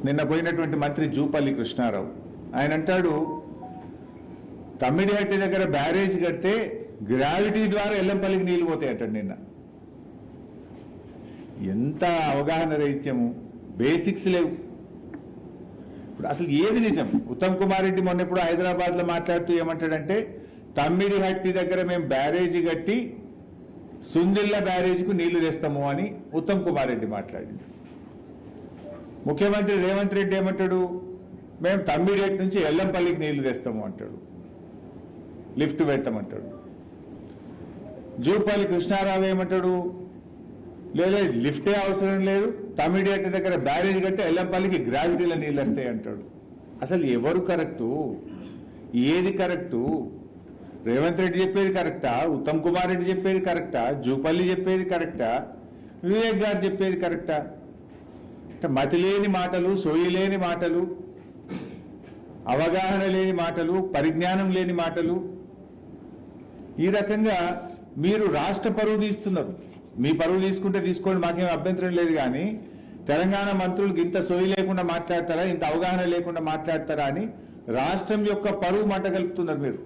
నిన్న పోయినటువంటి మంత్రి జూపల్లి కృష్ణారావు ఆయన అంటాడు తమ్మిడిహట్టి దగ్గర బ్యారేజ్ కడితే గ్రావిటీ ద్వారా ఎల్లంపల్లికి నీళ్లు పోతాయి అంటాడు. నిన్న ఎంత అవగాహన రహిత్యము, బేసిక్స్ లేవు. ఇప్పుడు అసలు ఏది నిజం? ఉత్తమ్ కుమార్ రెడ్డి మొన్న ఎప్పుడు హైదరాబాద్ లో మాట్లాడుతూ ఏమంటాడంటే తమ్మిడిహట్టి దగ్గర మేము బ్యారేజీ కట్టి సుందిల్ల బ్యారేజీకు నీళ్లు తెస్తాము అని ఉత్తమ్ కుమార్ రెడ్డి మాట్లాడింది. ముఖ్యమంత్రి రేవంత్ రెడ్డి ఏమంటాడు, మేము తమ్మిడిహట్టి నుంచి ఎల్లంపల్లికి నీళ్లు తెస్తాము అంటాడు, లిఫ్ట్ పెడతామంటాడు. జూపల్లి కృష్ణారావు ఏమంటాడు, లేదా లిఫ్టే అవసరం లేదు, తమ్మిడిహట్టి దగ్గర బ్యారేజ్ కట్టి ఎల్లంపల్లికి గ్రావిటీలో నీళ్ళు వస్తాయి అంటాడు. అసలు ఎవరు కరెక్టు, ఏది కరెక్టు? రేవంత్ రెడ్డి చెప్పేది కరెక్టా, ఉత్తమ్ కుమార్ రెడ్డి చెప్పేది కరెక్టా, జూపల్లి చెప్పేది కరెక్టా, వివేక్ గారు చెప్పేది కరెక్టా? అంటే మతి లేని మాటలు, సోయి లేని మాటలు, అవగాహన లేని మాటలు, పరిజ్ఞానం లేని మాటలు. ఈ రకంగా మీరు రాష్ట్ర పరువు తీస్తున్నారు. మీ పరువు తీసుకుంటే తీసుకోండి, మాకేం అభ్యంతరం లేదు. కానీ తెలంగాణ మంత్రులకు ఇంత సోయి లేకుండా మాట్లాడతారా, ఇంత అవగాహన లేకుండా మాట్లాడతారా అని రాష్ట్రం యొక్క పరువు మంట కలుపుతున్నారు మీరు.